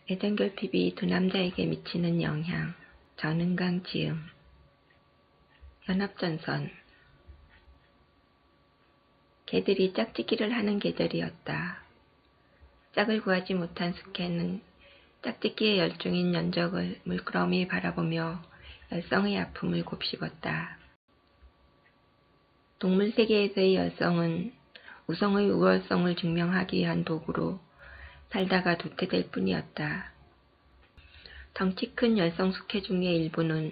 애정결핍이 두 남자에게 미치는 영향. 전은강 지음. 연합전선. 개들이 짝짓기를 하는 계절이었다. 짝을 구하지 못한 숙회는 짝짓기에 열중인 연적을 물끄러미 바라보며 열성의 아픔을 곱씹었다. 동물 세계에서의 열성은 우성의 우월성을 증명하기 위한 도구로 살다가 도태될 뿐이었다. 덩치 큰 열성 숙회 중의 일부는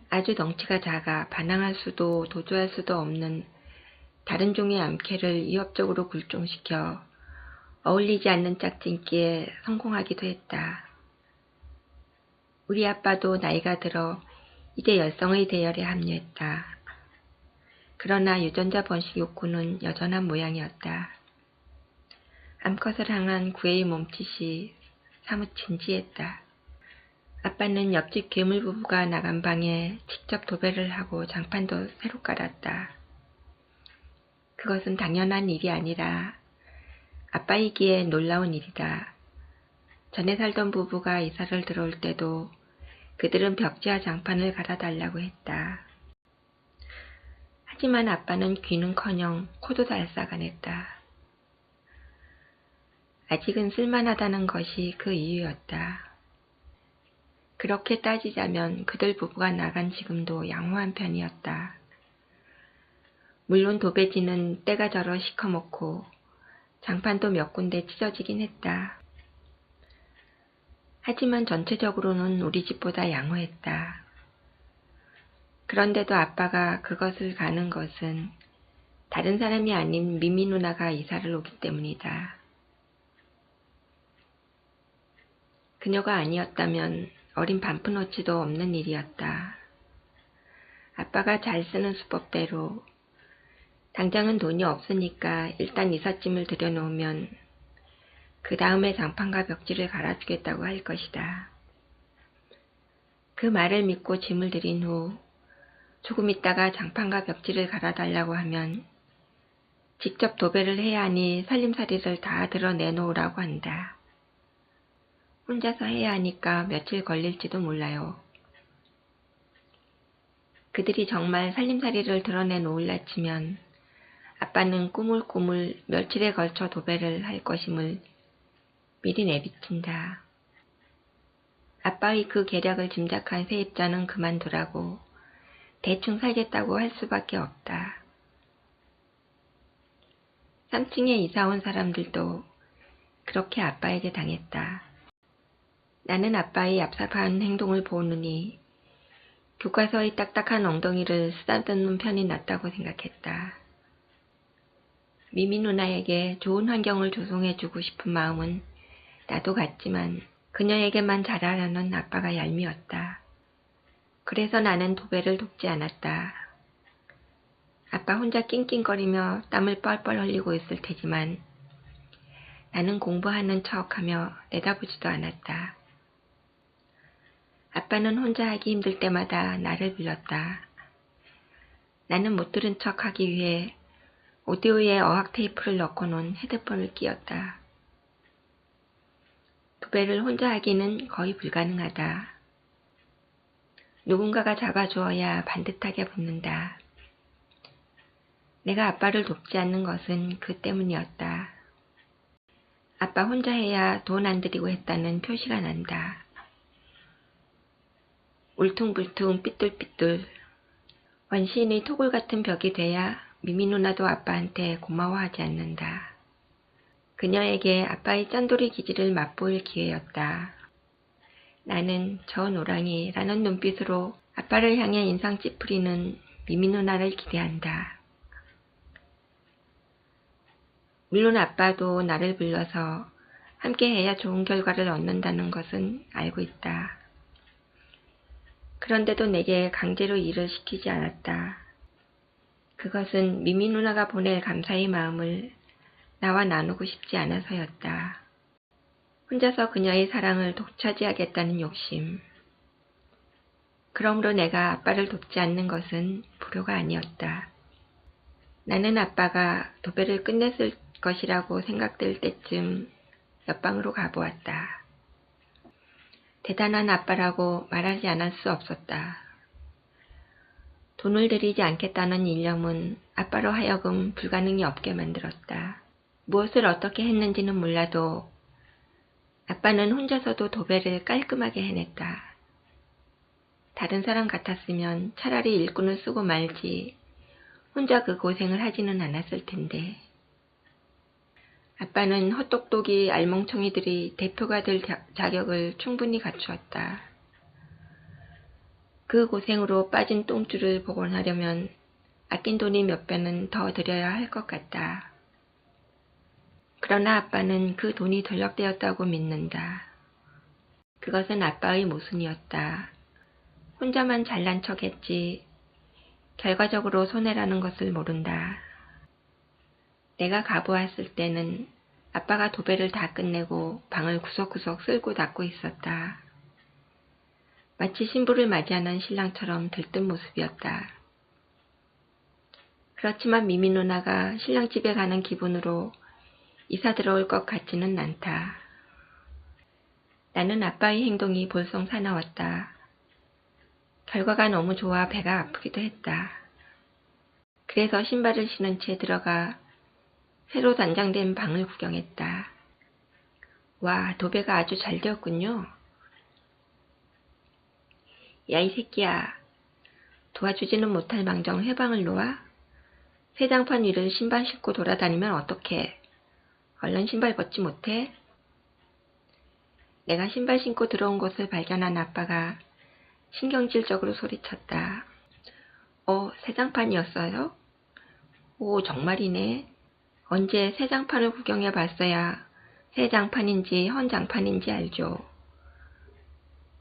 아주 덩치가 작아 반항할 수도 도주할 수도 없는 다른 종의 암캐를 위협적으로 굴종시켜 어울리지 않는 짝짓기에 성공하기도 했다. 우리 아빠도 나이가 들어 이제 열성의 대열에 합류했다. 그러나 유전자 번식 욕구는 여전한 모양이었다. 암컷을 향한 구애의 몸짓이 사뭇 진지했다. 아빠는 옆집 괴물 부부가 나간 방에 직접 도배를 하고 장판도 새로 깔았다. 그것은 당연한 일이 아니라 아빠이기에 놀라운 일이다. 전에 살던 부부가 이사를 들어올 때도 그들은 벽지와 장판을 갈아달라고 했다. 하지만 아빠는 귀는커녕 코도 달싹안했다. 아직은 쓸만하다는 것이 그 이유였다. 그렇게 따지자면 그들 부부가 나간 지금도 양호한 편이었다. 물론 도배지는 때가 저러 시커멓고 장판도 몇 군데 찢어지긴 했다. 하지만 전체적으로는 우리 집보다 양호했다. 그런데도 아빠가 그것을 가는 것은 다른 사람이 아닌 미미 누나가 이사를 오기 때문이다. 그녀가 아니었다면 어린 반푼어치도 없는 일이었다. 아빠가 잘 쓰는 수법대로 당장은 돈이 없으니까 일단 이삿짐을 들여놓으면 그 다음에 장판과 벽지를 갈아주겠다고 할 것이다. 그 말을 믿고 짐을 들인 후 조금 있다가 장판과 벽지를 갈아달라고 하면 직접 도배를 해야 하니 살림살이를 다 드러내놓으라고 한다. 혼자서 해야 하니까 며칠 걸릴지도 몰라요. 그들이 정말 살림살이를 드러내놓을라 치면 아빠는 꾸물꾸물 며칠에 걸쳐 도배를 할 것임을 미리 내비친다. 아빠의 그 계략을 짐작한 세입자는 그만두라고 대충 살겠다고 할 수밖에 없다. 3층에 이사온 사람들도 그렇게 아빠에게 당했다. 나는 아빠의 얍삽한 행동을 보느니 교과서의 딱딱한 엉덩이를 쓰다듬는 편이 낫다고 생각했다. 미미 누나에게 좋은 환경을 조성해주고 싶은 마음은 나도 같지만 그녀에게만 잘하려는 아빠가 얄미웠다. 그래서 나는 도배를 돕지 않았다. 아빠 혼자 낑낑거리며 땀을 뻘뻘 흘리고 있을 테지만 나는 공부하는 척하며 내다보지도 않았다. 아빠는 혼자 하기 힘들 때마다 나를 불렀다. 나는 못 들은 척하기 위해 오디오에 어학 테이프를 넣고 놓은 헤드폰을 끼웠다. 도배를 혼자 하기는 거의 불가능하다. 누군가가 잡아주어야 반듯하게 붙는다. 내가 아빠를 돕지 않는 것은 그 때문이었다. 아빠 혼자 해야 돈 안 들이고 했다는 표시가 난다. 울퉁불퉁 삐뚤삐뚤 원시인의 토굴 같은 벽이 돼야 미미 누나도 아빠한테 고마워하지 않는다. 그녀에게 아빠의 짠돌이 기질을 맛보일 기회였다. 나는 저 노랑이라는 눈빛으로 아빠를 향해 인상 찌푸리는 미미 누나를 기대한다. 물론 아빠도 나를 불러서 함께 해야 좋은 결과를 얻는다는 것은 알고 있다. 그런데도 내게 강제로 일을 시키지 않았다. 그것은 미미 누나가 보낼 감사의 마음을 나와 나누고 싶지 않아서였다. 혼자서 그녀의 사랑을 독차지하겠다는 욕심. 그러므로 내가 아빠를 돕지 않는 것은 불효가 아니었다. 나는 아빠가 도배를 끝냈을 것이라고 생각될 때쯤 옆방으로 가보았다. 대단한 아빠라고 말하지 않을 수 없었다. 돈을 들이지 않겠다는 일념은 아빠로 하여금 불가능이 없게 만들었다. 무엇을 어떻게 했는지는 몰라도 아빠는 혼자서도 도배를 깔끔하게 해냈다. 다른 사람 같았으면 차라리 일꾼을 쓰고 말지 혼자 그 고생을 하지는 않았을 텐데. 아빠는 헛똑똑이 알멍청이들이 대표가 될 자격을 충분히 갖추었다. 그 고생으로 빠진 똥줄을 복원하려면 아낀 돈이 몇 배는 더 들여야 할 것 같다. 그러나 아빠는 그 돈이 전력되었다고 믿는다. 그것은 아빠의 모순이었다. 혼자만 잘난 척했지 결과적으로 손해라는 것을 모른다. 내가 가보았을 때는 아빠가 도배를 다 끝내고 방을 구석구석 쓸고 닦고 있었다. 마치 신부를 맞이하는 신랑처럼 들뜬 모습이었다. 그렇지만 미미 누나가 신랑 집에 가는 기분으로 이사 들어올 것 같지는 않다. 나는 아빠의 행동이 볼썽 사나웠다. 결과가 너무 좋아 배가 아프기도 했다. 그래서 신발을 신은 채 들어가 새로 단장된 방을 구경했다. 와, 도배가 아주 잘 되었군요. 야, 이 새끼야. 도와주지는 못할 망정 회방을 놓아? 새장판 위를 신발 신고 돌아다니면 어떡해? 얼른 신발 벗지 못해? 내가 신발 신고 들어온 것을 발견한 아빠가 신경질적으로 소리쳤다. 새장판이었어요? 오, 정말이네. 언제 새장판을 구경해 봤어야 새장판인지 헌장판인지 알죠.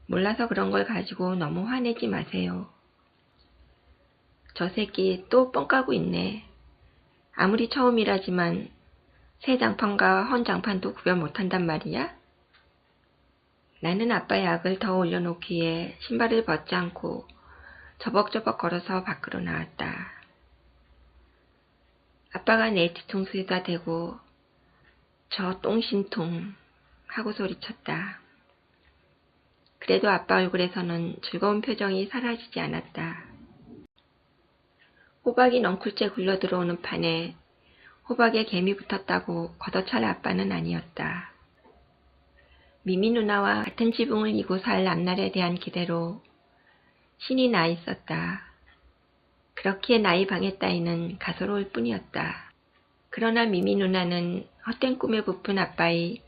몰라서 그런 걸 가지고 너무 화내지 마세요. 저 새끼 또 뻥 까고 있네. 아무리 처음이라지만 새장판과 헌장판도 구별 못한단 말이야? 나는 아빠의 악을 더 올려놓기에 신발을 벗지 않고 저벅저벅 걸어서 밖으로 나왔다. 아빠가 내 뒤통수에다 대고 저 똥신통 하고 소리쳤다. 그래도 아빠 얼굴에서는 즐거운 표정이 사라지지 않았다. 호박이 넝쿨째 굴러 들어오는 판에 호박에 개미 붙었다고 걷어찰 아빠는 아니었다. 미미 누나와 같은 지붕을 이고 살 앞날에 대한 기대로 신이 나 있었다. 그렇기에 나의 방에 따위는 가소로울 뿐이었다. 그러나 미미 누나는 헛된 꿈에 부푼 아빠의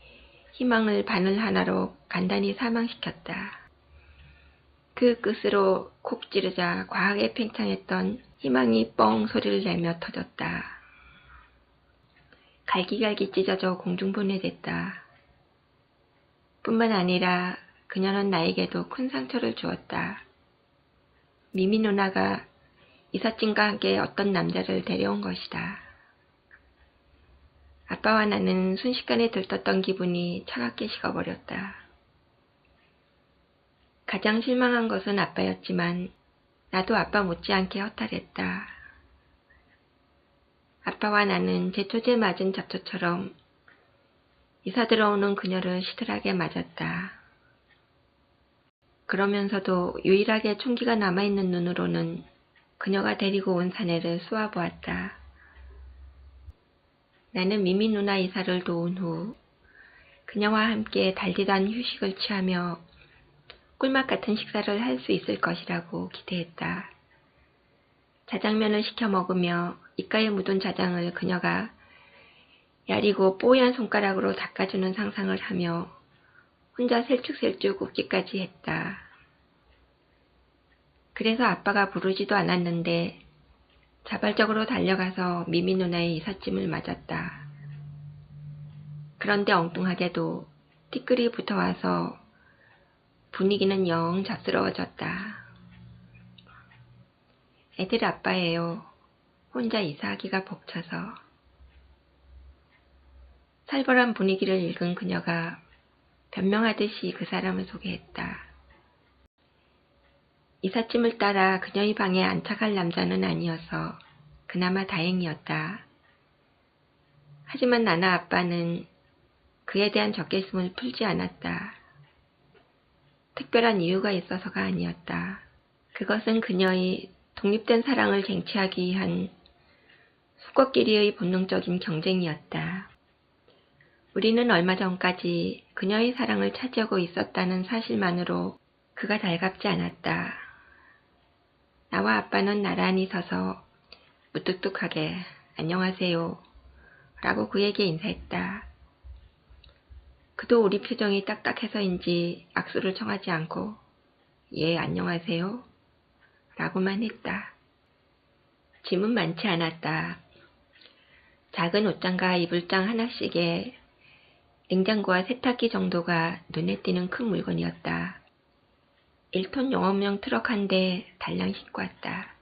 희망을 바늘 하나로 간단히 사망시켰다. 그 끝으로 콕 찌르자 과하게 팽창했던 희망이 뻥 소리를 내며 터졌다. 갈기갈기 찢어져 공중분해됐다. 뿐만 아니라 그녀는 나에게도 큰 상처를 주었다. 미미 누나가 이삿짐과 함께 어떤 남자를 데려온 것이다. 아빠와 나는 순식간에 들떴던 기분이 차갑게 식어버렸다. 가장 실망한 것은 아빠였지만 나도 아빠 못지않게 허탈했다. 아빠와 나는 제초제 맞은 잡초처럼 이사 들어오는 그녀를 시들하게 맞았다. 그러면서도 유일하게 총기가 남아있는 눈으로는 그녀가 데리고 온 사내를 쏘아보았다. 나는 미미 누나 이사를 도운 후 그녀와 함께 달디단 휴식을 취하며 꿀맛 같은 식사를 할 수 있을 것이라고 기대했다. 자장면을 시켜 먹으며 입가에 묻은 자장을 그녀가 야리고 뽀얀 손가락으로 닦아주는 상상을 하며 혼자 셀쭉셀쭉 웃기까지 했다. 그래서 아빠가 부르지도 않았는데 자발적으로 달려가서 미미 누나의 이삿짐을 맞았다. 그런데 엉뚱하게도 티끌이 붙어와서 분위기는 영 잡스러워졌다. 애들 아빠예요. 혼자 이사하기가 벅차서. 살벌한 분위기를 읽은 그녀가 변명하듯이 그 사람을 소개했다. 이삿짐을 따라 그녀의 방에 안착할 남자는 아니어서 그나마 다행이었다. 하지만 나나 아빠는 그에 대한 적개심을 풀지 않았다. 특별한 이유가 있어서가 아니었다. 그것은 그녀의 독립된 사랑을 쟁취하기 위한 수거끼리의 본능적인 경쟁이었다. 우리는 얼마 전까지 그녀의 사랑을 차지하고 있었다는 사실만으로 그가 달갑지 않았다. 나와 아빠는 나란히 서서 무뚝뚝하게 안녕하세요 라고 그에게 인사했다. 그도 우리 표정이 딱딱해서인지 악수를 청하지 않고 예 안녕하세요 라고만 했다. 짐은 많지 않았다. 작은 옷장과 이불장 하나씩에 냉장고와 세탁기 정도가 눈에 띄는 큰 물건이었다. 1톤 영업용 트럭 한 대 달랑 싣고 왔다.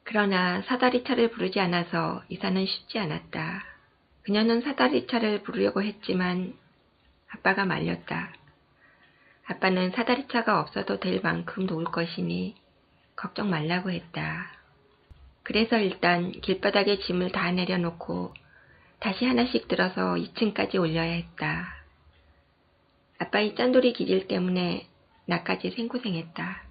그러나 사다리차를 부르지 않아서 이사는 쉽지 않았다. 그녀는 사다리차를 부르려고 했지만 아빠가 말렸다. 아빠는 사다리차가 없어도 될 만큼 도울 것이니 걱정 말라고 했다. 그래서 일단 길바닥에 짐을 다 내려놓고 다시 하나씩 들어서 2층까지 올려야 했다. 아빠의 짠돌이 기질 때문에 나까지 생고생했다.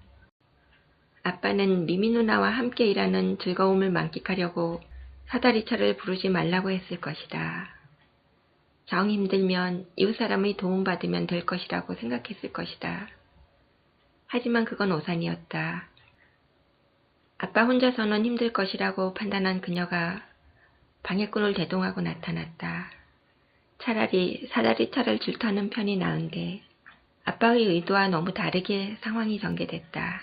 아빠는 미미 누나와 함께 일하는 즐거움을 만끽하려고 사다리차를 부르지 말라고 했을 것이다. 정 힘들면 이웃사람의 도움받으면 될 것이라고 생각했을 것이다. 하지만 그건 오산이었다. 아빠 혼자서는 힘들 것이라고 판단한 그녀가 방해꾼을 대동하고 나타났다. 차라리 사다리차를 줄타는 편이 나은데 아빠의 의도와 너무 다르게 상황이 전개됐다.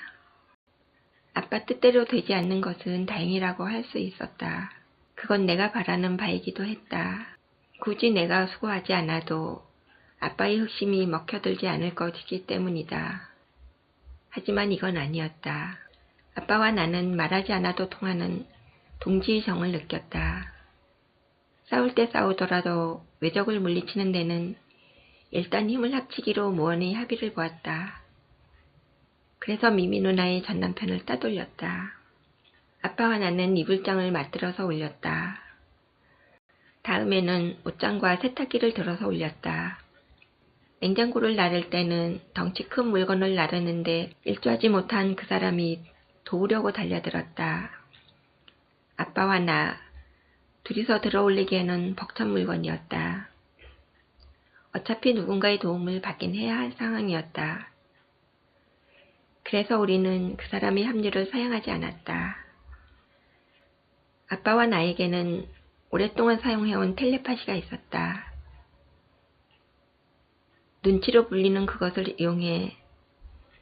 아빠 뜻대로 되지 않는 것은 다행이라고 할 수 있었다. 그건 내가 바라는 바이기도 했다. 굳이 내가 수고하지 않아도 아빠의 흑심이 먹혀들지 않을 것이기 때문이다. 하지만 이건 아니었다. 아빠와 나는 말하지 않아도 통하는 동지의 정을 느꼈다. 싸울 때 싸우더라도 외적을 물리치는 데는 일단 힘을 합치기로 무언의 합의를 보았다. 그래서 미미 누나의 전남편을 따돌렸다. 아빠와 나는 이불장을 맞들어서 올렸다. 다음에는 옷장과 세탁기를 들어서 올렸다. 냉장고를 나를 때는 덩치 큰 물건을 나르는데 일조하지 못한 그 사람이 도우려고 달려들었다. 아빠와 나 둘이서 들어올리기에는 벅찬 물건이었다. 어차피 누군가의 도움을 받긴 해야 할 상황이었다. 그래서 우리는 그 사람의 합류를 사양하지 않았다. 아빠와 나에게는 오랫동안 사용해온 텔레파시가 있었다. 눈치로 불리는 그것을 이용해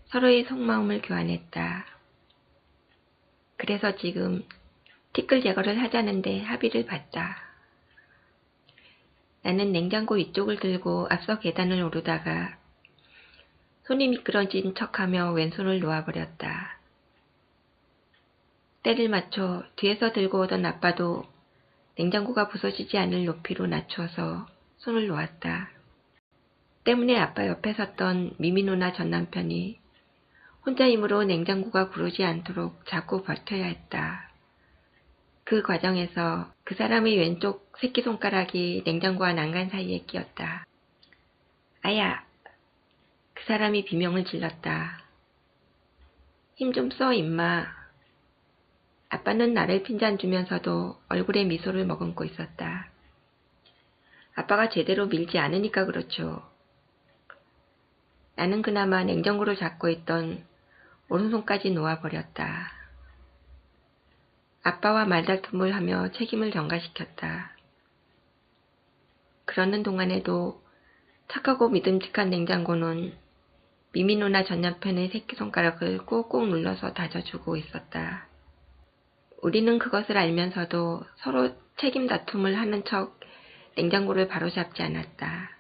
서로의 속마음을 교환했다. 그래서 지금 티끌 제거를 하자는데 합의를 봤다. 나는 냉장고 위쪽을 들고 앞서 계단을 오르다가 손이 미끄러진 척하며 왼손을 놓아버렸다. 때를 맞춰 뒤에서 들고 오던 아빠도 냉장고가 부서지지 않을 높이로 낮춰서 손을 놓았다. 때문에 아빠 옆에 섰던 미미 누나 전 남편이 혼자 힘으로 냉장고가 구르지 않도록 자꾸 버텨야 했다. 그 과정에서 그 사람의 왼쪽 새끼손가락이 냉장고와 난간 사이에 끼었다. 아야! 그 사람이 비명을 질렀다. 힘 좀 써, 임마. 아빠는 나를 핀잔주면서도 얼굴에 미소를 머금고 있었다. 아빠가 제대로 밀지 않으니까 그렇죠. 나는 그나마 냉장고를 잡고 있던 오른손까지 놓아버렸다. 아빠와 말다툼을 하며 책임을 전가시켰다. 그러는 동안에도 착하고 믿음직한 냉장고는 미미 누나 전 남편의 새끼손가락을 꾹꾹 눌러서 다져주고 있었다. 우리는 그것을 알면서도 서로 책임 다툼을 하는 척 냉장고를 바로잡지 않았다.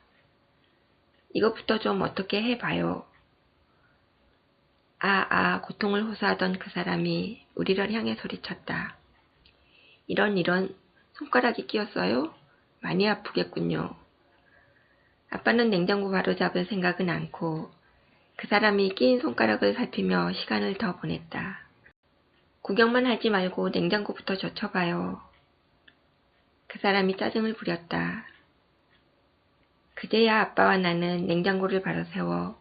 이것부터 좀 어떻게 해봐요. 고통을 호소하던 그 사람이 우리를 향해 소리쳤다. 이런 손가락이 끼었어요? 많이 아프겠군요. 아빠는 냉장고 바로잡을 생각은 않고 그 사람이 끼인 손가락을 살피며 시간을 더 보냈다. 구경만 하지 말고 냉장고부터 젖혀봐요. 그 사람이 짜증을 부렸다. 그제야 아빠와 나는 냉장고를 바로 세워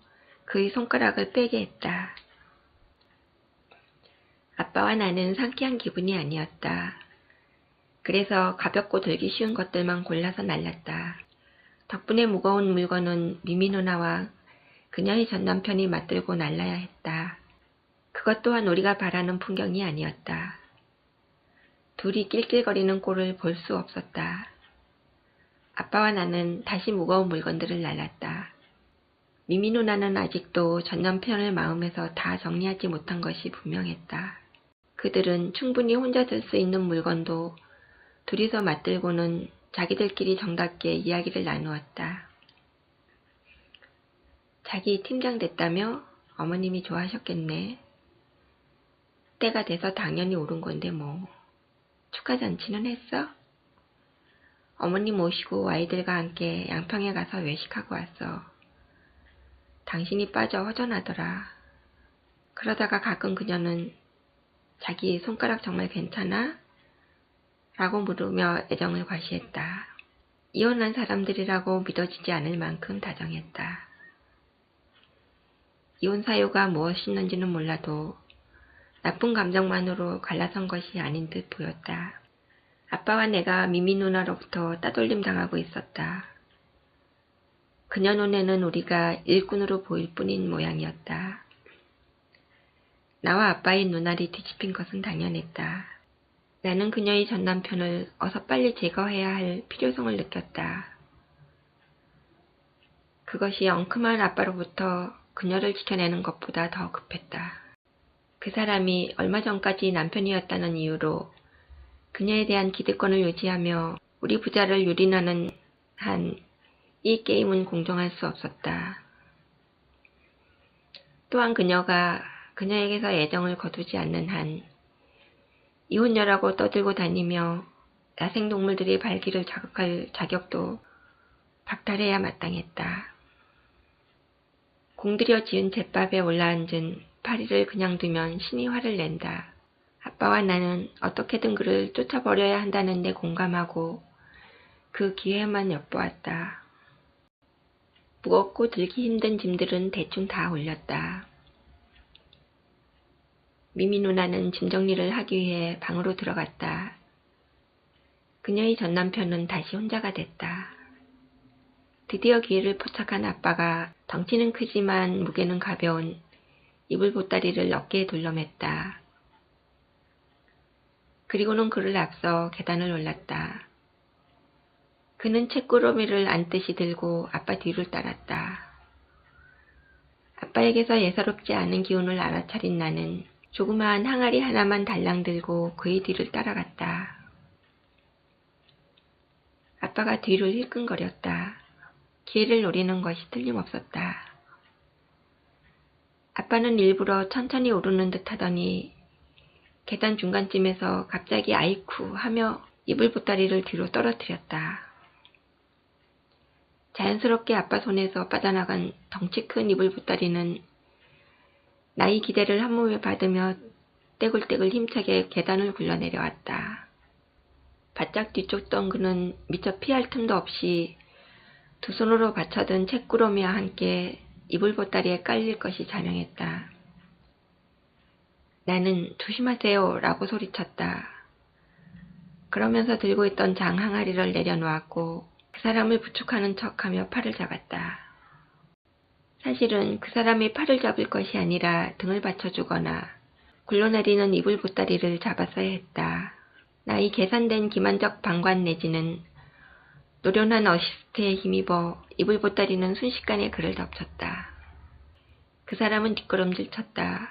그의 손가락을 빼게 했다. 아빠와 나는 상쾌한 기분이 아니었다. 그래서 가볍고 들기 쉬운 것들만 골라서 날랐다. 덕분에 무거운 물건은 미미 누나와 그녀의 전 남편이 맞들고 날라야 했다. 그것 또한 우리가 바라는 풍경이 아니었다. 둘이 낄낄거리는 꼴을 볼 수 없었다. 아빠와 나는 다시 무거운 물건들을 날랐다. 미미 누나는 아직도 전 남편을 마음에서 다 정리하지 못한 것이 분명했다. 그들은 충분히 혼자 들 수 있는 물건도 둘이서 맞들고는 자기들끼리 정답게 이야기를 나누었다. 자기 팀장 됐다며? 어머님이 좋아하셨겠네. 때가 돼서 당연히 오른 건데 뭐. 축하잔치는 했어? 어머님 모시고 아이들과 함께 양평에 가서 외식하고 왔어. 당신이 빠져 허전하더라. 그러다가 가끔 그녀는 자기 손가락 정말 괜찮아? 라고 물으며 애정을 과시했다. 이혼한 사람들이라고 믿어지지 않을 만큼 다정했다. 이혼 사유가 무엇이었는지는 몰라도 나쁜 감정만으로 갈라선 것이 아닌 듯 보였다. 아빠와 내가 미미 누나로부터 따돌림 당하고 있었다. 그녀 눈에는 우리가 일꾼으로 보일 뿐인 모양이었다. 나와 아빠의 눈알이 뒤집힌 것은 당연했다. 나는 그녀의 전 남편을 어서 빨리 제거해야 할 필요성을 느꼈다. 그것이 엉큼한 아빠로부터 그녀를 지켜내는 것보다 더 급했다. 그 사람이 얼마 전까지 남편이었다는 이유로 그녀에 대한 기득권을 유지하며 우리 부자를 유린하는 한 이 게임은 공정할 수 없었다. 또한 그녀가 그녀에게서 애정을 거두지 않는 한 이혼녀라고 떠들고 다니며 야생동물들의 발기를 자극할 자격도 박탈해야 마땅했다. 공들여 지은 잿밥에 올라앉은 파리를 그냥 두면 신이 화를 낸다. 아빠와 나는 어떻게든 그를 쫓아버려야 한다는 데 공감하고 그 기회만 엿보았다. 무겁고 들기 힘든 짐들은 대충 다 올렸다. 미미 누나는 짐 정리를 하기 위해 방으로 들어갔다. 그녀의 전 남편은 다시 혼자가 됐다. 드디어 기회를 포착한 아빠가 덩치는 크지만 무게는 가벼운 이불 보따리를 어깨에 둘러맸다. 그리고는 그를 앞서 계단을 올랐다. 그는 책구러미를 안듯이 들고 아빠 뒤를 따랐다. 아빠에게서 예사롭지 않은 기운을 알아차린 나는 조그마한 항아리 하나만 달랑 들고 그의 뒤를 따라갔다. 아빠가 뒤를 힐끔거렸다. 기회를 노리는 것이 틀림없었다. 아빠는 일부러 천천히 오르는 듯 하더니 계단 중간쯤에서 갑자기 아이쿠 하며 이불 보따리를 뒤로 떨어뜨렸다. 자연스럽게 아빠 손에서 빠져나간 덩치 큰 이불 보따리는 나의 기대를 한 몸에 받으며 떼굴떼굴 힘차게 계단을 굴러내려왔다. 바짝 뒤쫓던 그는 미처 피할 틈도 없이 두 손으로 받쳐든 책구러미와 함께 이불 보따리에 깔릴 것이 자명했다. 나는 조심하세요 라고 소리쳤다. 그러면서 들고 있던 장 항아리를 내려놓았고 그 사람을 부축하는 척하며 팔을 잡았다. 사실은 그 사람이 팔을 잡을 것이 아니라 등을 받쳐주거나 굴러내리는 이불 보따리를 잡았어야 했다. 나의 계산된 기만적 방관 내지는 노련한 어시스트에 힘입어 이불 보따리는 순식간에 그를 덮쳤다. 그 사람은 뒷걸음질 쳤다.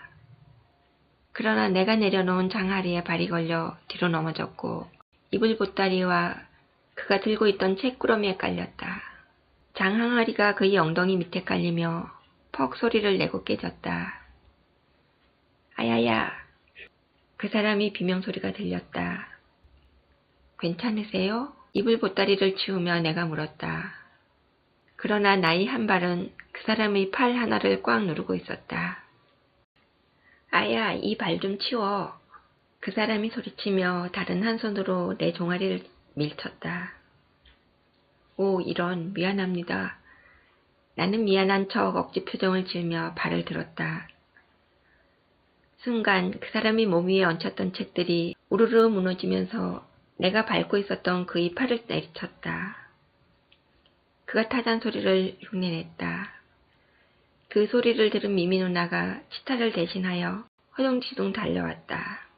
그러나 내가 내려놓은 장하리에 발이 걸려 뒤로 넘어졌고 이불 보따리와 그가 들고 있던 책구러미에 깔렸다. 장항아리가 그의 엉덩이 밑에 깔리며 퍽 소리를 내고 깨졌다. 아야야. 그 사람이 비명소리가 들렸다. 괜찮으세요? 이불 보따리를 치우며 내가 물었다. 그러나 나의 한 발은 그 사람의 팔 하나를 꽉 누르고 있었다. 아야, 이 발 좀 치워. 그 사람이 소리치며 다른 한 손으로 내 종아리를 밀쳤다. 오, 이런, 미안합니다. 나는 미안한 척 억지 표정을 지으며 발을 들었다. 순간 그 사람이 몸 위에 얹혔던 책들이 우르르 무너지면서 내가 밟고 있었던 그의 팔을 내리쳤다. 그가 타잔 소리를 흉내냈다. 그 소리를 들은 미미 누나가 치타를 대신하여 허둥지둥 달려왔다.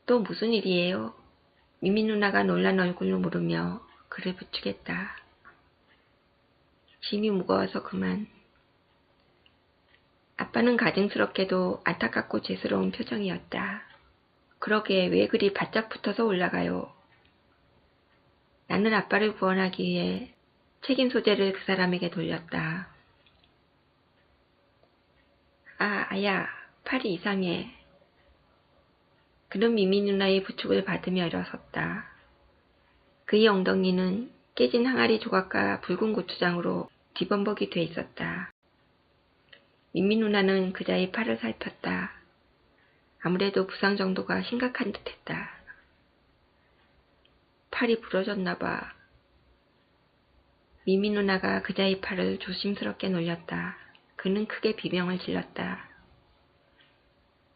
또 무슨 일이에요? 미미 누나가 놀란 얼굴로 물으며 그를 부추겼다. 짐이 무거워서 그만. 아빠는 가증스럽게도 안타깝고 죄스러운 표정이었다. 그러게 왜 그리 바짝 붙어서 올라가요? 나는 아빠를 구원하기 위해 책임 소재를 그 사람에게 돌렸다. 아, 아야, 팔이 이상해. 그는 미미 누나의 부축을 받으며 일어섰다. 그의 엉덩이는 깨진 항아리 조각과 붉은 고추장으로 뒤범벅이 돼 있었다. 미미 누나는 그자의 팔을 살폈다. 아무래도 부상 정도가 심각한 듯했다. 팔이 부러졌나 봐. 미미 누나가 그자의 팔을 조심스럽게 놀렸다. 그는 크게 비명을 질렀다.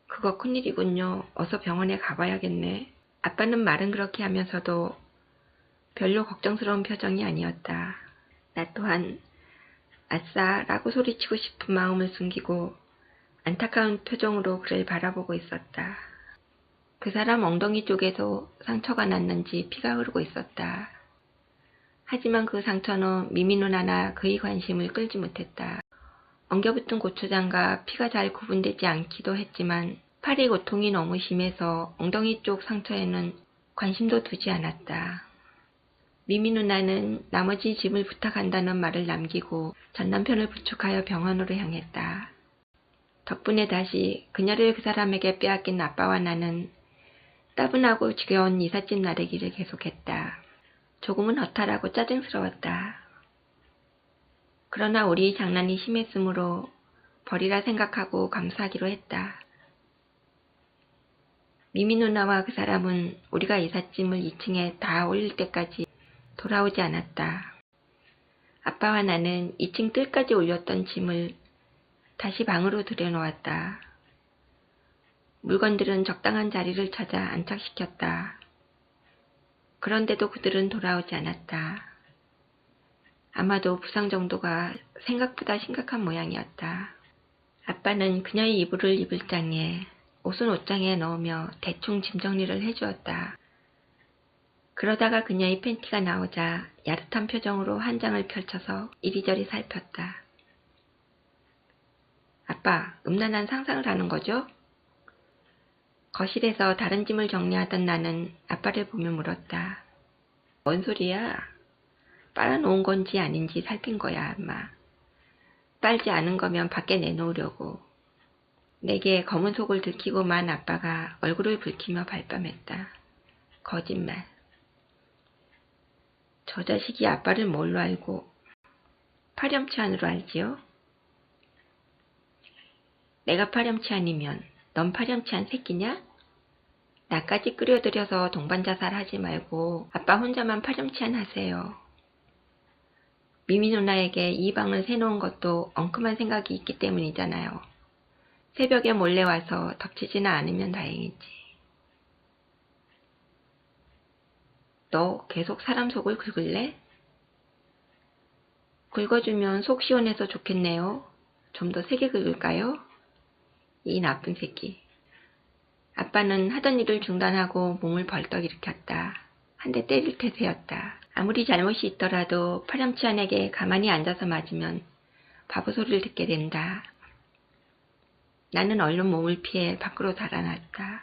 그거 큰일이군요. 어서 병원에 가봐야겠네. 아빠는 말은 그렇게 하면서도 별로 걱정스러운 표정이 아니었다. 나 또한 아싸 라고 소리치고 싶은 마음을 숨기고 안타까운 표정으로 그를 바라보고 있었다. 그 사람 엉덩이 쪽에서 상처가 났는지 피가 흐르고 있었다. 하지만 그 상처는 미미 누나나 그의 관심을 끌지 못했다. 엉겨붙은 고추장과 피가 잘 구분되지 않기도 했지만 팔의 고통이 너무 심해서 엉덩이 쪽 상처에는 관심도 두지 않았다. 미미 누나는 나머지 짐을 부탁한다는 말을 남기고 전 남편을 부축하여 병원으로 향했다. 덕분에 다시 그녀를 그 사람에게 빼앗긴 아빠와 나는 따분하고 지겨운 이삿짐 나르기를 계속했다. 조금은 허탈하고 짜증스러웠다. 그러나 우리 장난이 심했으므로 버리라 생각하고 감수하기로 했다. 미미 누나와 그 사람은 우리가 이삿짐을 2층에 다 올릴 때까지 돌아오지 않았다. 아빠와 나는 2층 뜰까지 올렸던 짐을 다시 방으로 들여놓았다. 물건들은 적당한 자리를 찾아 안착시켰다. 그런데도 그들은 돌아오지 않았다. 아마도 부상 정도가 생각보다 심각한 모양이었다. 아빠는 그녀의 이불을 이불장에, 옷은 옷장에 넣으며 대충 짐 정리를 해주었다. 그러다가 그녀의 팬티가 나오자 야릇한 표정으로 한 장을 펼쳐서 이리저리 살폈다. 아빠, 음란한 상상을 하는 거죠? 거실에서 다른 짐을 정리하던 나는 아빠를 보며 물었다. 뭔 소리야? 빨아놓은 건지 아닌지 살핀 거야, 엄마. 빨지 않은 거면 밖에 내놓으려고. 내게 검은 속을 들키고만 아빠가 얼굴을 붉히며 발뺌했다. 거짓말. 저 자식이 아빠를 뭘로 알고 파렴치한으로 알지요? 내가 파렴치한이면 넌 파렴치한 새끼냐? 나까지 끌어들여서 동반자살 하지 말고 아빠 혼자만 파렴치한 하세요. 미미 누나에게 이 방을 새놓은 것도 엉큼한 생각이 있기 때문이잖아요. 새벽에 몰래 와서 덮치지는 않으면 다행이지. 너 계속 사람 속을 긁을래? 긁어주면 속 시원해서 좋겠네요. 좀 더 세게 긁을까요? 이 나쁜 새끼. 아빠는 하던 일을 중단하고 몸을 벌떡 일으켰다. 한 대 때릴 태세였다. 아무리 잘못이 있더라도 파렴치한에게 가만히 앉아서 맞으면 바보 소리를 듣게 된다. 나는 얼른 몸을 피해 밖으로 달아났다.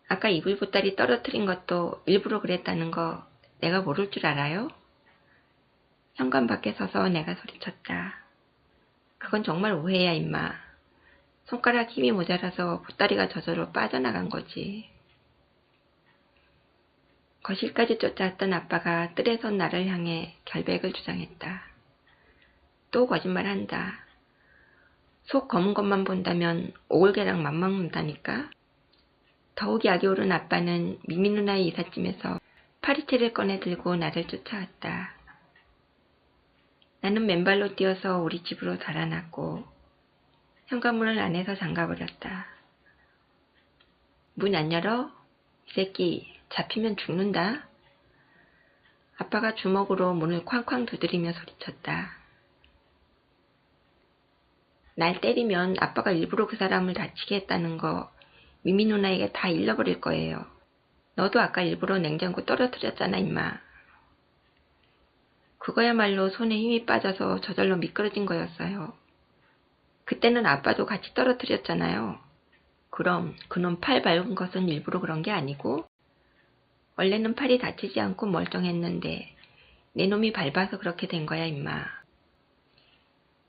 아까 이불 보따리 떨어뜨린 것도 일부러 그랬다는 거 내가 모를 줄 알아요? 현관 밖에 서서 내가 소리쳤다. 그건 정말 오해야, 임마. 손가락 힘이 모자라서 보따리가 저절로 빠져나간 거지. 거실까지 쫓아왔던 아빠가 뜰에서 나를 향해 결백을 주장했다. 또 거짓말한다. 속 검은 것만 본다면 오골개랑 맞먹는다니까? 더욱 약이 오른 아빠는 미미 누나의 이삿짐에서 파리채를 꺼내 들고 나를 쫓아왔다. 나는 맨발로 뛰어서 우리 집으로 달아났고 현관문을 안에서 잠가버렸다. 문 안 열어? 이 새끼 잡히면 죽는다. 아빠가 주먹으로 문을 쾅쾅 두드리며 소리쳤다. 날 때리면 아빠가 일부러 그 사람을 다치게 했다는 거 미미 누나에게 다 일러버릴 거예요. 너도 아까 일부러 냉장고 떨어뜨렸잖아 임마. 그거야말로 손에 힘이 빠져서 저절로 미끄러진 거였어요. 그때는 아빠도 같이 떨어뜨렸잖아요. 그럼 그놈 팔 밟은 것은 일부러 그런 게 아니고? 원래는 팔이 다치지 않고 멀쩡했는데 내 놈이 밟아서 그렇게 된 거야 임마.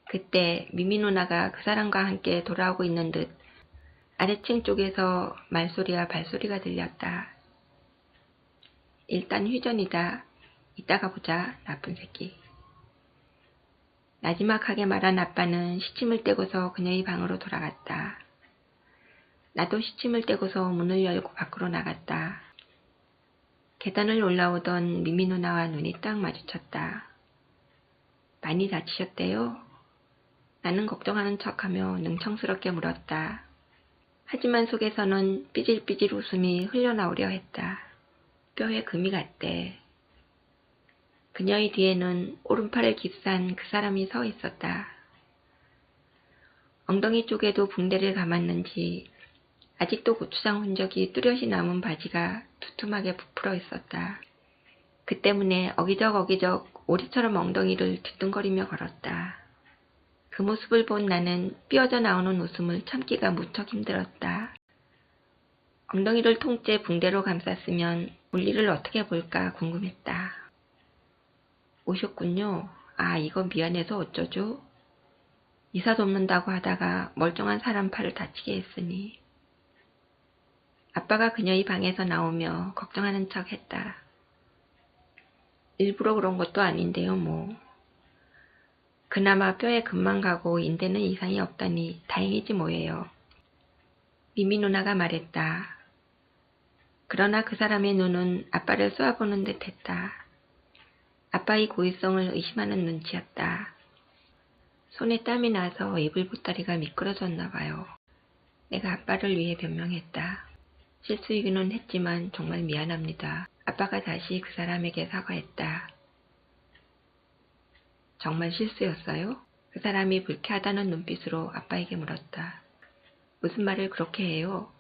그때 미미 누나가 그 사람과 함께 돌아오고 있는 듯 아래층 쪽에서 말소리와 발소리가 들렸다. 일단 휴전이다. 이따가 보자 나쁜 새끼. 나지막하게 말한 아빠는 시침을 떼고서 그녀의 방으로 돌아갔다. 나도 시침을 떼고서 문을 열고 밖으로 나갔다. 계단을 올라오던 미미 누나와 눈이 딱 마주쳤다. 많이 다치셨대요? 나는 걱정하는 척하며 능청스럽게 물었다. 하지만 속에서는 삐질삐질 웃음이 흘러나오려 했다. 뼈에 금이 갔대. 그녀의 뒤에는 오른팔을 깁스한 그 사람이 서 있었다. 엉덩이 쪽에도 붕대를 감았는지 아직도 고추장 흔적이 뚜렷이 남은 바지가 두툼하게 부풀어 있었다. 그 때문에 어기적 오리처럼 엉덩이를 뒤뚱거리며 걸었다. 그 모습을 본 나는 삐어져 나오는 웃음을 참기가 무척 힘들었다. 엉덩이를 통째 붕대로 감쌌으면 물리를 어떻게 볼까 궁금했다. 오셨군요. 아, 이거 미안해서 어쩌죠? 이사 돕는다고 하다가 멀쩡한 사람 팔을 다치게 했으니. 아빠가 그녀의 방에서 나오며 걱정하는 척 했다. 일부러 그런 것도 아닌데요, 뭐. 그나마 뼈에 금만 가고 인대는 이상이 없다니 다행이지 뭐예요. 미미 누나가 말했다. 그러나 그 사람의 눈은 아빠를 쏘아보는 듯 했다. 아빠의 고의성을 의심하는 눈치였다. 손에 땀이 나서 이불 보따리가 미끄러졌나 봐요. 내가 아빠를 위해 변명했다. 실수이기는 했지만 정말 미안합니다. 아빠가 다시 그 사람에게 사과했다. 정말 실수였어요? 그 사람이 불쾌하다는 눈빛으로 아빠에게 물었다. 무슨 말을 그렇게 해요?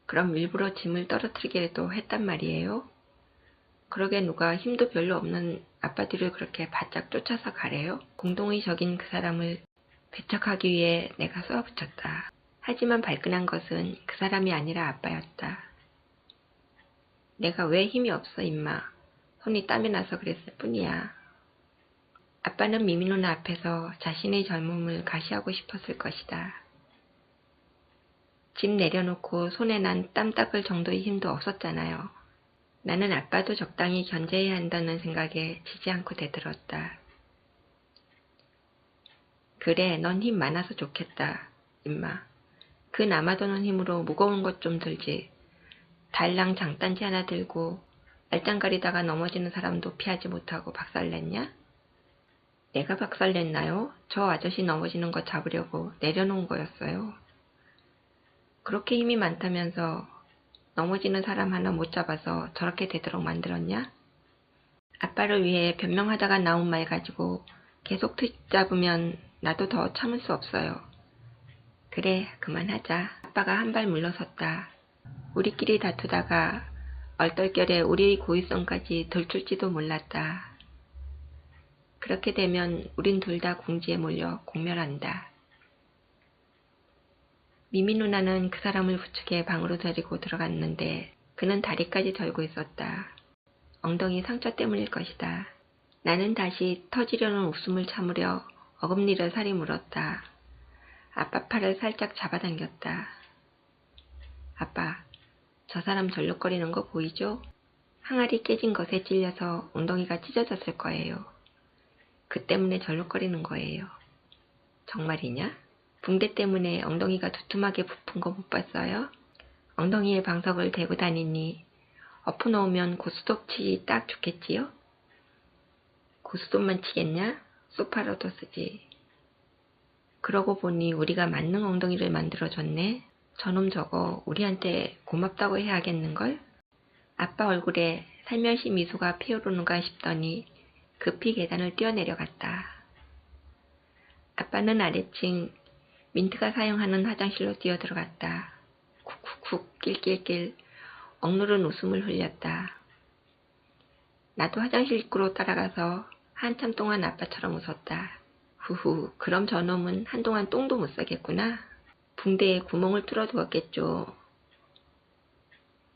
그럼 일부러 짐을 떨어뜨리게도 했단 말이에요? 그러게 누가 힘도 별로 없는 아빠들을 그렇게 바짝 쫓아서 가래요? 공동의 적인 그 사람을 배척하기 위해 내가 쏘아붙였다. 하지만 발끈한 것은 그 사람이 아니라 아빠였다. 내가 왜 힘이 없어 임마. 손이 땀이 나서 그랬을 뿐이야. 아빠는 미미 누나 앞에서 자신의 젊음을 가시하고 싶었을 것이다. 짐 내려놓고 손에 난 땀 닦을 정도의 힘도 없었잖아요. 나는 아빠도 적당히 견제해야 한다는 생각에 지지 않고 대들었다. 그래, 넌 힘 많아서 좋겠다, 임마. 그 남아도는 힘으로 무거운 것 좀 들지. 달랑 장단지 하나 들고 알짱거리다가 넘어지는 사람도 피하지 못하고 박살냈냐? 내가 박살냈나요? 저 아저씨 넘어지는 거 잡으려고 내려놓은 거였어요. 그렇게 힘이 많다면서 넘어지는 사람 하나 못 잡아서 저렇게 되도록 만들었냐? 아빠를 위해 변명하다가 나온 말 가지고 계속 트집 잡으면 나도 더 참을 수 없어요. 그래, 그만하자. 아빠가 한 발 물러섰다. 우리끼리 다투다가 얼떨결에 우리의 고의성까지 들출지도 몰랐다. 그렇게 되면 우린 둘 다 궁지에 몰려 공멸한다. 미미 누나는 그 사람을 부축해 방으로 데리고 들어갔는데 그는 다리까지 절고 있었다. 엉덩이 상처 때문일 것이다. 나는 다시 터지려는 웃음을 참으려 어금니를 살이 물었다. 아빠 팔을 살짝 잡아당겼다. 아빠, 저 사람 절룩거리는 거 보이죠? 항아리 깨진 것에 찔려서 엉덩이가 찢어졌을 거예요. 그 때문에 절룩거리는 거예요. 정말이냐? 붕대 때문에 엉덩이가 두툼하게 부푼 거 못 봤어요? 엉덩이에 방석을 대고 다니니 엎어놓으면 고스톱 치기 딱 좋겠지요? 고스톱만 치겠냐? 소파로도 쓰지. 그러고 보니 우리가 만능 엉덩이를 만들어줬네. 저놈 저거 우리한테 고맙다고 해야겠는걸? 아빠 얼굴에 살며시 미소가 피어오르는가 싶더니 급히 계단을 뛰어내려갔다. 아빠는 아래층 민트가 사용하는 화장실로 뛰어들어갔다. 쿡쿡쿡 낄낄낄 억누른 웃음을 흘렸다. 나도 화장실 입구로 따라가서 한참 동안 아빠처럼 웃었다. 후후, 그럼 저놈은 한동안 똥도 못 싸겠구나. 붕대에 구멍을 뚫어두었겠죠.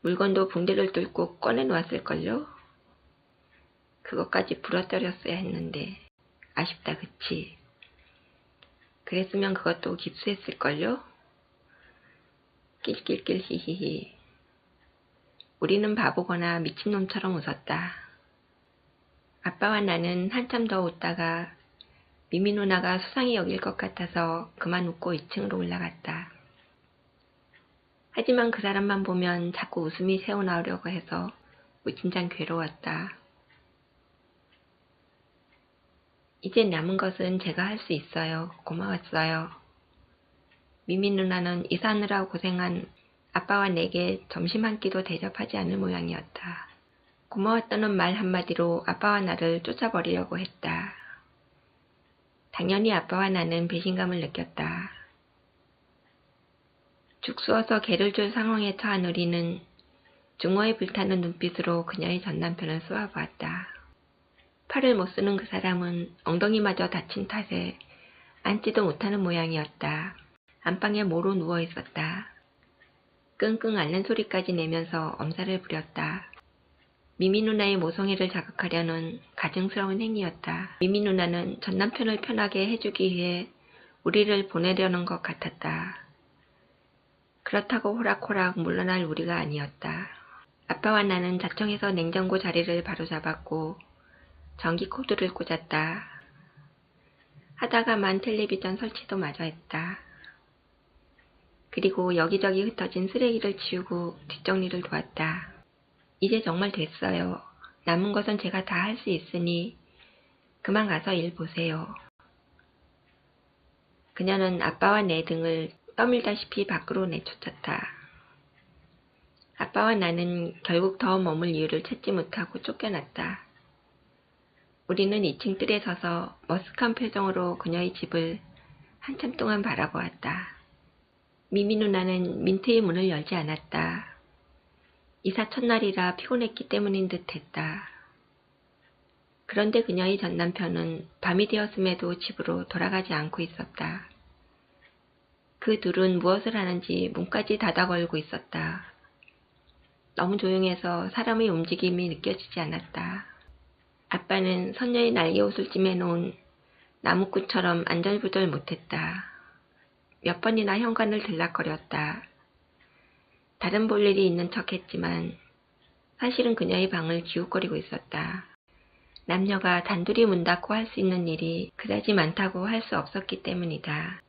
물건도 붕대를 뚫고 꺼내놓았을걸요? 그것까지 부러뜨렸어야 했는데 아쉽다 그치? 그랬으면 그것도 깁스했을걸요? 낄낄낄 히히히. 우리는 바보거나 미친놈처럼 웃었다. 아빠와 나는 한참 더 웃다가 미미 누나가 수상히 여길 것 같아서 그만 웃고 2층으로 올라갔다. 하지만 그 사람만 보면 자꾸 웃음이 새어나오려고 해서 무진장 괴로웠다. 이제 남은 것은 제가 할 수 있어요. 고마웠어요. 미미 누나는 이사하느라 고생한 아빠와 내게 점심 한 끼도 대접하지 않을 모양이었다. 고마웠다는 말 한마디로 아빠와 나를 쫓아버리려고 했다. 당연히 아빠와 나는 배신감을 느꼈다. 죽수어서 개를 줄 상황에 처한 우리는 중어에 불타는 눈빛으로 그녀의 전남편을 쏘아보았다. 팔을 못 쓰는 그 사람은 엉덩이마저 다친 탓에 앉지도 못하는 모양이었다. 안방에 모로 누워 있었다. 끙끙 앓는 소리까지 내면서 엄살을 부렸다. 미미 누나의 모성애를 자극하려는 가증스러운 행위였다. 미미 누나는 전 남편을 편하게 해주기 위해 우리를 보내려는 것 같았다. 그렇다고 호락호락 물러날 우리가 아니었다. 아빠와 나는 자청해서 냉장고 자리를 바로잡았고 전기 코드를 꽂았다. 하다가만 텔레비전 설치도 마저 했다. 그리고 여기저기 흩어진 쓰레기를 치우고 뒷정리를 도왔다. 이제 정말 됐어요. 남은 것은 제가 다 할 수 있으니 그만 가서 일 보세요. 그녀는 아빠와 내 등을 떠밀다시피 밖으로 내쫓았다. 아빠와 나는 결국 더 머물 이유를 찾지 못하고 쫓겨났다. 우리는 2층 뜰에 서서 머쓱한 표정으로 그녀의 집을 한참 동안 바라보았다. 미미 누나는 민트의 문을 열지 않았다. 이사 첫날이라 피곤했기 때문인 듯 했다. 그런데 그녀의 전남편은 밤이 되었음에도 집으로 돌아가지 않고 있었다. 그 둘은 무엇을 하는지 문까지 닫아 걸고 있었다. 너무 조용해서 사람의 움직임이 느껴지지 않았다. 아빠는 선녀의 날개옷을 찜해놓은 나무꾼처럼 안절부절 못했다. 몇 번이나 현관을 들락거렸다. 다른 볼 일이 있는 척했지만 사실은 그녀의 방을 기웃거리고 있었다. 남녀가 단둘이 문 닫고 할 수 있는 일이 그다지 많다고 할 수 없었기 때문이다.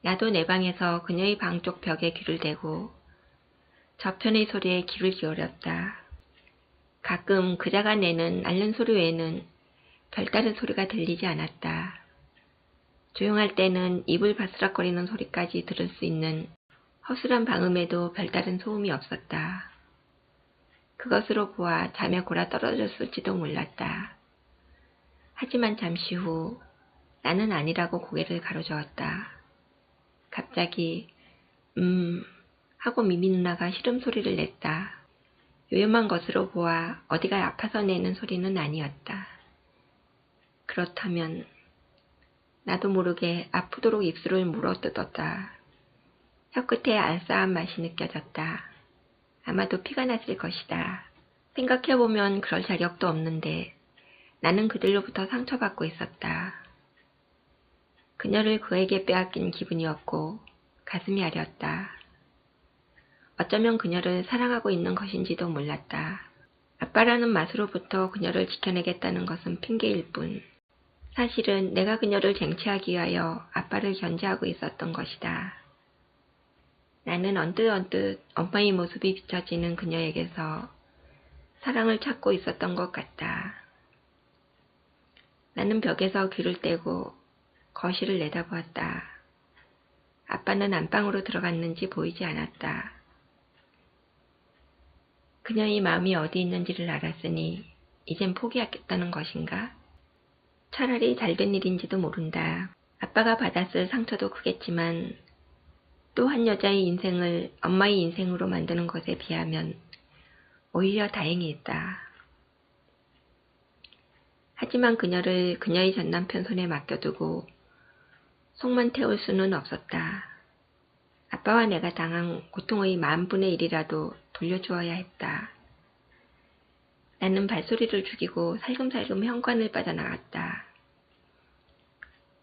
나도 내 방에서 그녀의 방 쪽 벽에 귀를 대고 저편의 소리에 귀를 기울였다. 가끔 그자가 내는 앓는 소리 외에는 별다른 소리가 들리지 않았다. 조용할 때는 이불 바스락거리는 소리까지 들을 수 있는 허술한 방음에도 별다른 소음이 없었다. 그것으로 보아 잠에 골아 떨어졌을지도 몰랐다. 하지만 잠시 후 나는 아니라고 고개를 가로저었다. 갑자기 하고 미미 누나가 시름소리를 냈다. 요염한 것으로 보아 어디가 아파서 내는 소리는 아니었다. 그렇다면 나도 모르게 아프도록 입술을 물어뜯었다. 혀끝에 알싸한 맛이 느껴졌다. 아마도 피가 났을 것이다. 생각해보면 그럴 자격도 없는데 나는 그들로부터 상처받고 있었다. 그녀를 그에게 빼앗긴 기분이었고 가슴이 아렸다. 어쩌면 그녀를 사랑하고 있는 것인지도 몰랐다. 아빠라는 맛으로부터 그녀를 지켜내겠다는 것은 핑계일 뿐. 사실은 내가 그녀를 쟁취하기 위하여 아빠를 견제하고 있었던 것이다. 나는 언뜻 엄마의 모습이 비춰지는 그녀에게서 사랑을 찾고 있었던 것 같다. 나는 벽에서 귀를 떼고 거실을 내다보았다. 아빠는 안방으로 들어갔는지 보이지 않았다. 그녀의 마음이 어디 있는지를 알았으니 이젠 포기하겠다는 것인가? 차라리 잘된 일인지도 모른다. 아빠가 받았을 상처도 크겠지만 또 한 여자의 인생을 엄마의 인생으로 만드는 것에 비하면 오히려 다행이었다. 하지만 그녀를 그녀의 전남편 손에 맡겨두고 속만 태울 수는 없었다. 아빠와 내가 당한 고통의 10,000분의 1이라도 돌려주어야 했다. 나는 발소리를 죽이고 살금살금 현관을 빠져나갔다.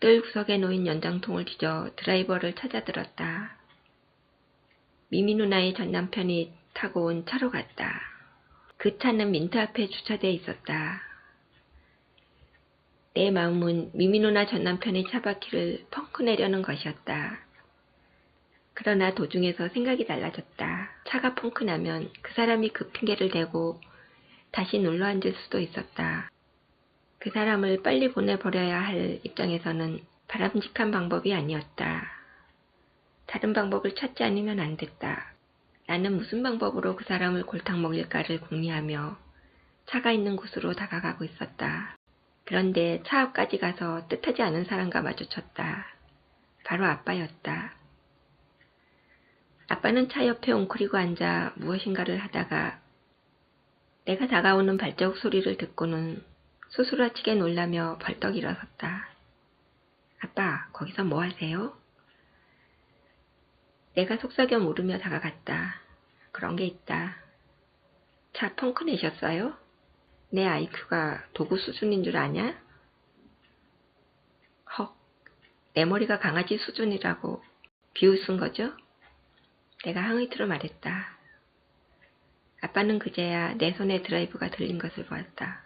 뜰 구석에 놓인 연장통을 뒤져 드라이버를 찾아들었다. 미미 누나의 전남편이 타고 온 차로 갔다. 그 차는 민트 앞에 주차되어 있었다. 내 마음은 미미 누나 전남편의 차바퀴를 펑크 내려는 것이었다. 그러나 도중에서 생각이 달라졌다. 차가 펑크 나면 그 사람이 그 핑계를 대고 다시 눌러앉을 수도 있었다. 그 사람을 빨리 보내버려야 할 입장에서는 바람직한 방법이 아니었다. 다른 방법을 찾지 않으면 안 됐다. 나는 무슨 방법으로 그 사람을 골탕 먹일까를 궁리하며 차가 있는 곳으로 다가가고 있었다. 그런데 차 앞까지 가서 뜻하지 않은 사람과 마주쳤다. 바로 아빠였다. 아빠는 차 옆에 웅크리고 앉아 무엇인가를 하다가 내가 다가오는 발자국 소리를 듣고는 수수라치게 놀라며 벌떡 일어섰다. 아빠, 거기서 뭐 하세요? 내가 속삭여 물으며 다가갔다. 그런 게 있다. 차 펑크 내셨어요? 내 IQ가 도구 수준인 줄 아냐? 헉, 내 머리가 강아지 수준이라고 비웃은 거죠? 내가 항의트로 말했다. 아빠는 그제야 내 손에 드라이브가 들린 것을 보았다.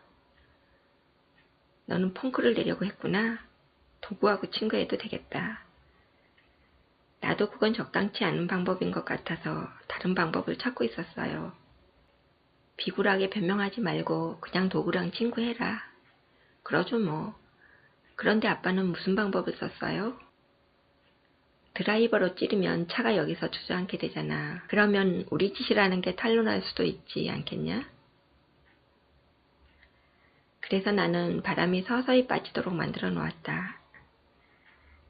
너는 펑크를 내려고 했구나. 도구하고 친구해도 되겠다. 나도 그건 적당치 않은 방법인 것 같아서 다른 방법을 찾고 있었어요. 비굴하게 변명하지 말고 그냥 도구랑 친구해라. 그러죠 뭐. 그런데 아빠는 무슨 방법을 썼어요? 드라이버로 찌르면 차가 여기서 주저앉게 되잖아. 그러면 우리 짓이라는 게 탄로날 수도 있지 않겠냐? 그래서 나는 바람이 서서히 빠지도록 만들어 놓았다.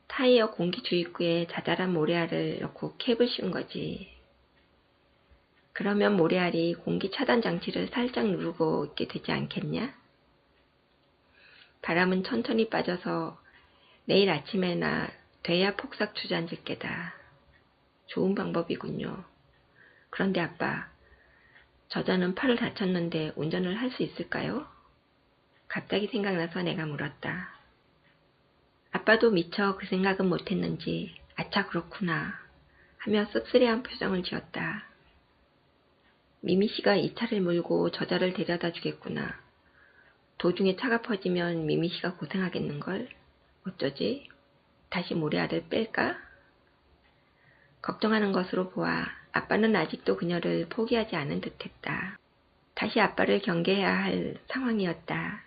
타이어 공기 주입구에 자잘한 모래알을 넣고 캡을 씌운 거지. 그러면 모래알이 공기 차단 장치를 살짝 누르고 있게 되지 않겠냐? 바람은 천천히 빠져서 내일 아침에나 돼야 폭삭 주저앉을 게다. 좋은 방법이군요. 그런데 아빠, 저자는 팔을 다쳤는데 운전을 할 수 있을까요? 갑자기 생각나서 내가 물었다. 아빠도 미처 그 생각은 못했는지 아차 그렇구나 하며 씁쓸해한 표정을 지었다. 미미씨가 이 차를 몰고 저자를 데려다 주겠구나. 도중에 차가 퍼지면 미미씨가 고생하겠는걸? 어쩌지? 다시 모래알을 뺄까? 걱정하는 것으로 보아 아빠는 아직도 그녀를 포기하지 않은 듯했다. 다시 아빠를 경계해야 할 상황이었다.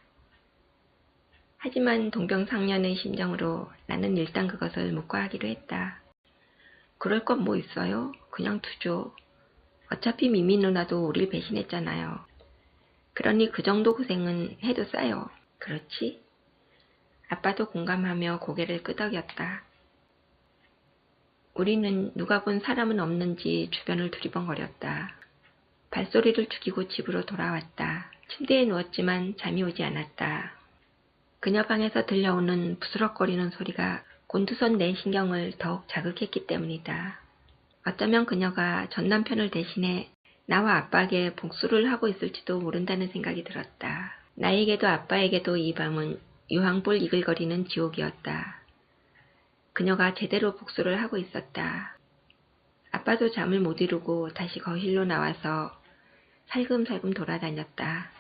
하지만 동병상련의 심정으로 나는 일단 그것을 묵과하기로 했다. 그럴 건 뭐 있어요? 그냥 두죠. 어차피 미미 누나도 우릴 배신했잖아요. 그러니 그 정도 고생은 해도 싸요. 그렇지? 아빠도 공감하며 고개를 끄덕였다. 우리는 누가 본 사람은 없는지 주변을 두리번거렸다. 발소리를 죽이고 집으로 돌아왔다. 침대에 누웠지만 잠이 오지 않았다. 그녀 방에서 들려오는 부스럭거리는 소리가 곤두선 내 신경을 더욱 자극했기 때문이다. 어쩌면 그녀가 전남편을 대신해 나와 아빠에게 복수를 하고 있을지도 모른다는 생각이 들었다. 나에게도 아빠에게도 이 밤은 유황불 이글거리는 지옥이었다. 그녀가 제대로 복수를 하고 있었다. 아빠도 잠을 못 이루고 다시 거실로 나와서 살금살금 돌아다녔다.